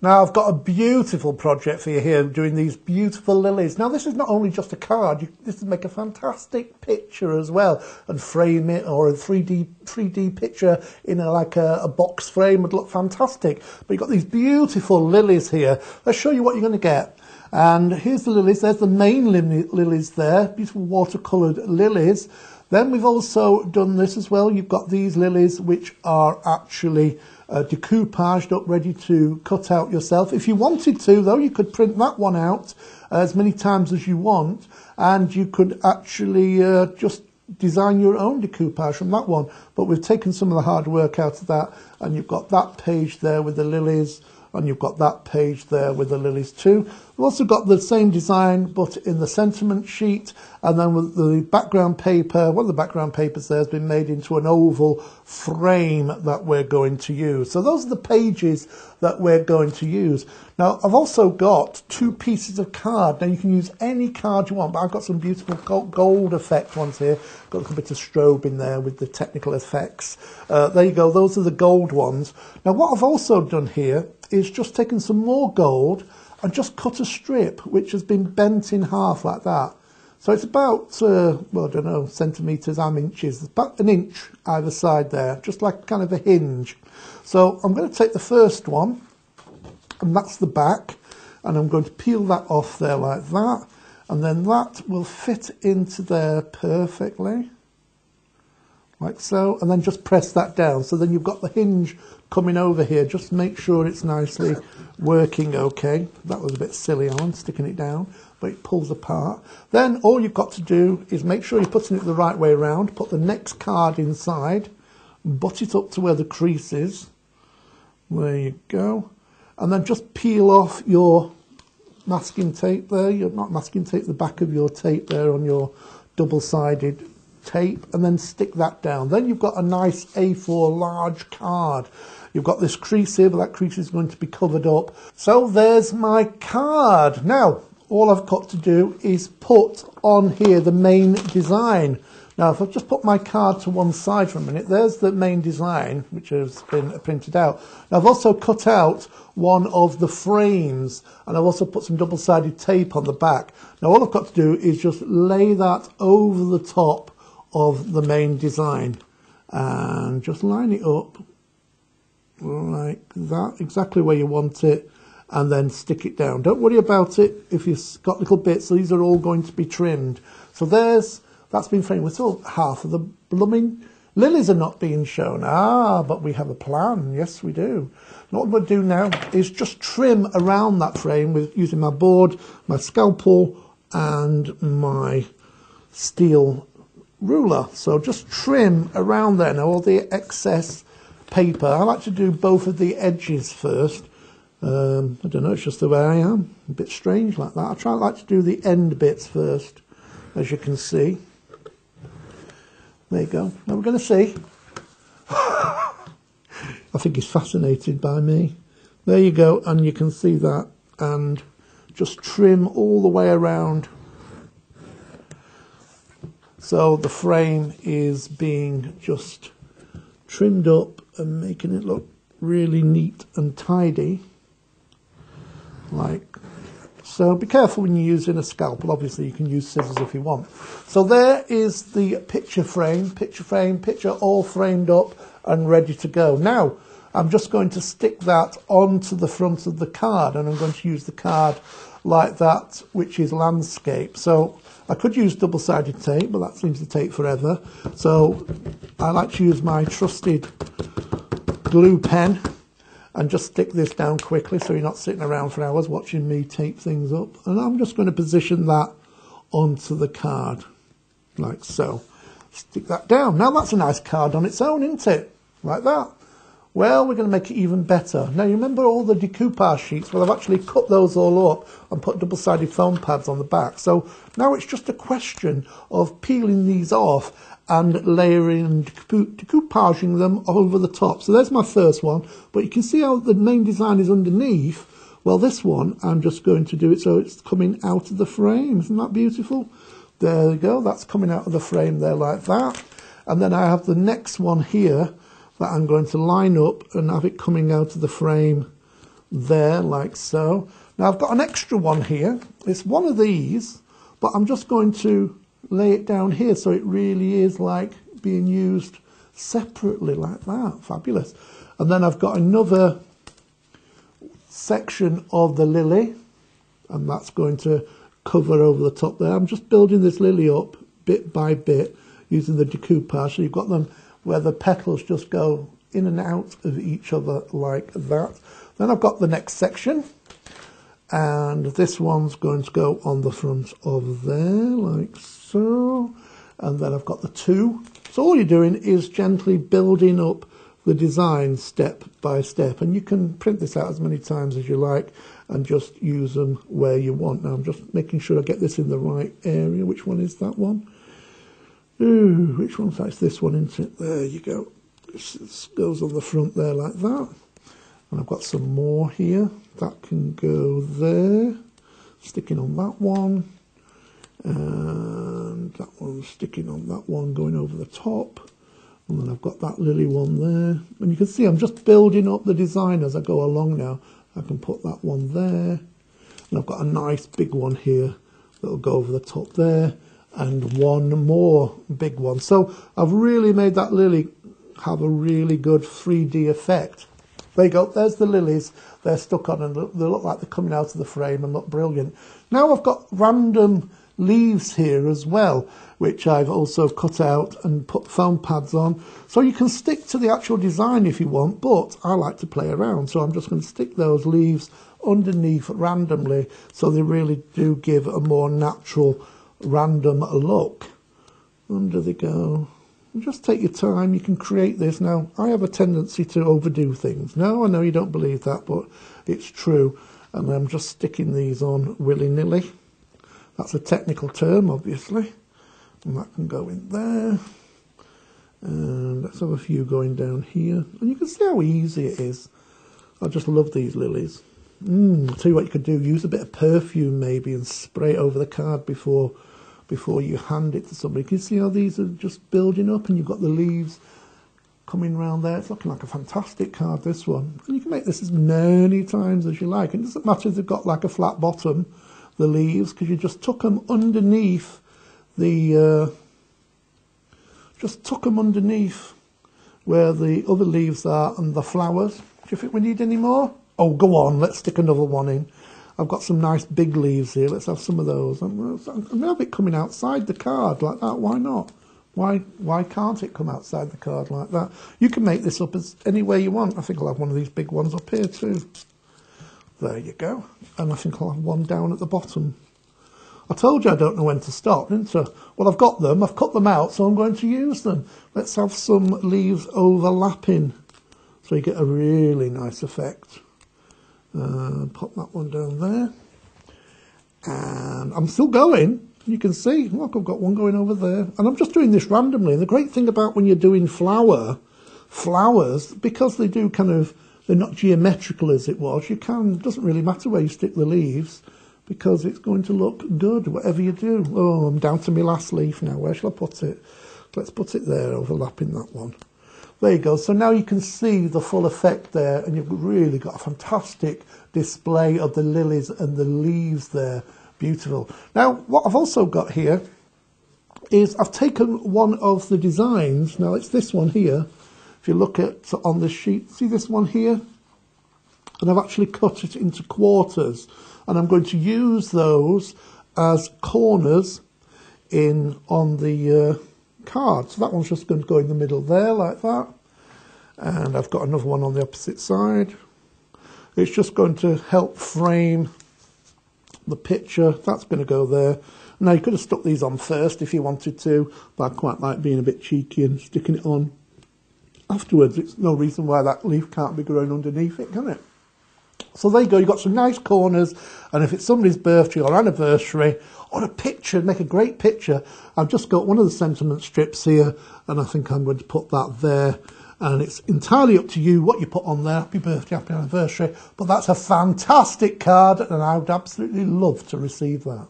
Now I've got a beautiful project for you here, doing these beautiful lilies. Now this is not only just a card, this will make a fantastic picture as well, and frame it, or a 3D picture in a box frame would look fantastic. But you've got these beautiful lilies here. Let's show you what you're going to get. And here's the lilies. There's the main lilies there, beautiful watercoloured lilies. Then we've also done this as well. You've got these lilies which are actually decoupaged up, ready to cut out yourself. If you wanted to, though, you could print that one out as many times as you want, and you could actually just design your own decoupage from that one. But we've taken some of the hard work out of that, and you've got that page there with the lilies, and you've got that page there with the lilies too. We've also got the same design but in the sentiment sheet, and then with the background paper, one of the background papers there has been made into an oval frame that we're going to use. So those are the pages that we're going to use. Now I've also got 2 pieces of card. Now you can use any card you want, but I've got some beautiful gold effect ones here. Got a little bit of strobe in there with the technical effects. There you go, those are the gold ones. Now what I've also done here is just taken some more gold and just cut a strip which has been bent in half like that. So it's about, well, I don't know, centimetres and inches, about an inch either side there, just like kind of a hinge. So I'm going to take the first one, and that's the back, and I'm going to peel that off there like that, and then that will fit into there perfectly, like so, and then just press that down. So then you've got the hinge coming over here. Just make sure it's nicely working okay. That was a bit silly, Alan, sticking it down, but it pulls apart. Then all you've got to do is make sure you're putting it the right way around, put the next card inside, butt it up to where the crease is. There you go. And then just peel off your masking tape there, not masking tape, the back of your tape there on your double-sided tape, and then stick that down. Then you've got a nice A4 large card. You've got this crease here, but that crease is going to be covered up. So there's my card. Now, all I've got to do is put on here the main design. Now, if I just put my card to one side for a minute, there's the main design, which has been printed out. Now, I've also cut out one of the frames, and I've also put some double-sided tape on the back. Now, all I've got to do is just lay that over the top of the main design, and just line it up like that, exactly where you want it, and then stick it down. Don't worry about it if you've got little bits. These are all going to be trimmed. So that's been framed with half of the blooming lilies are not being shown. But we have a plan. Yes, we do. And what we'll do now is just trim around that frame with using my board, my scalpel, and my steel ruler. So just trim around there now, all the excess paper. I like to do both of the edges first. I don't know, it's just the way I am. A bit strange like that. I like to do the end bits first, as you can see. There you go. Now we're going to see. I think he's fascinated by me. There you go, and you can see that. And just trim all the way around. So the frame is being just trimmed up and making it look really neat and tidy. Like so. Be careful when you're using a scalpel. Obviously you can use scissors if you want. So there is the picture frame, picture all framed up and ready to go. Now I'm just going to stick that onto the front of the card, and I'm going to use the card like that, which is landscape. So I could use double-sided tape, but that seems to take forever. So I like to use my trusted glue pen and just stick this down quickly so you're not sitting around for hours watching me tape things up. And I'm just going to position that onto the card, like so. Stick that down. Now that's a nice card on its own, isn't it? Like that. Well, we're going to make it even better. Now, you remember all the decoupage sheets? Well, I've actually cut those all up and put double-sided foam pads on the back. So now it's just a question of peeling these off and layering and decoupaging them over the top. So there's my first one. But you can see how the main design is underneath. Well, this one, I'm just going to do it so it's coming out of the frame. Isn't that beautiful? There we go. That's coming out of the frame there like that. And then I have the next one here that I'm going to line up and have it coming out of the frame there, like so. Now I've got an extra one here. It's one of these, but I'm just going to lay it down here so it really is like being used separately like that. Fabulous. And then I've got another section of the lily, and that's going to cover over the top there. I'm just building this lily up bit by bit using the decoupage. So you've got them where the petals just go in and out of each other like that. Then I've got the next section, and this one's going to go on the front of there like so. And then I've got the two. So all you're doing is gently building up the design step by step, and you can print this out as many times as you like and just use them where you want. Now I'm just making sure I get this in the right area. Which one is that one? Ooh, which one's that? It's this one, isn't it? There you go. This goes on the front there like that. And I've got some more here. That can go there, sticking on that one. And that one's sticking on that one, going over the top. And then I've got that lily one there. And you can see I'm just building up the design as I go along now. I can put that one there. And I've got a nice big one here that'll go over the top there. And one more big one. So I've really made that lily have a really good 3D effect. There you go. There's the lilies. They're stuck on and they look like they're coming out of the frame and look brilliant. Now I've got random leaves here as well, which I've also cut out and put foam pads on. So you can stick to the actual design if you want, but I like to play around. So I'm just going to stick those leaves underneath randomly so they really do give a more natural random look. Under they go. Just take your time, you can create this. Now, I have a tendency to overdo things. No, I know you don't believe that, but it's true. And I'm just sticking these on willy-nilly. That's a technical term, obviously. And that can go in there. And let's have a few going down here. And you can see how easy it is. I just love these lilies. I'll tell you what you could do. Use a bit of perfume maybe and spray it over the card before you hand it to somebody. Can you see how these are just building up and you've got the leaves coming around there? It's looking like a fantastic card, this one. And you can make this as many times as you like. And it doesn't matter if they've got like a flat bottom, the leaves, because you just tuck them underneath the... just tuck them underneath where the other leaves are and the flowers. Do you think we need any more? Oh, go on, let's stick another one in. I've got some nice big leaves here. Let's have some of those. I'm going to have it coming outside the card like that. Why not? Why can't it come outside the card like that? You can make this up as any way you want. I think I'll have one of these big ones up here too. There you go. And I think I'll have one down at the bottom. I told you I don't know when to stop, didn't I? Well, I've got them. I've cut them out, so I'm going to use them. Let's have some leaves overlapping so you get a really nice effect. Pop that one down there. And I'm still going. You can see, look, I've got one going over there. And I'm just doing this randomly. And the great thing about when you're doing flowers, because they do kind of, they're not geometrical as it was, it doesn't really matter where you stick the leaves because it's going to look good, whatever you do. Oh, I'm down to my last leaf now. Where shall I put it? Let's put it there, overlapping that one. There you go. So now you can see the full effect there, and you've really got a fantastic display of the lilies and the leaves there. Beautiful. Now, what I've also got here is I've taken one of the designs. Now, it's this one here. If you look at on the sheet, see this one here? And I've actually cut it into quarters. And I'm going to use those as corners on the card. So that one's just going to go in the middle there like that. And I've got another one on the opposite side. It's just going to help frame the picture. That's going to go there. Now you could have stuck these on first if you wanted to, but I quite like being a bit cheeky and sticking it on afterwards. It's no reason why that leaf can't be growing underneath it, can it? So there you go, you've got some nice corners, and if it's somebody's birthday or anniversary, or a picture, make a great picture. I've just got one of the sentiment strips here, and I think I'm going to put that there. And it's entirely up to you what you put on there. Happy birthday, happy anniversary. But that's a fantastic card, and I would absolutely love to receive that.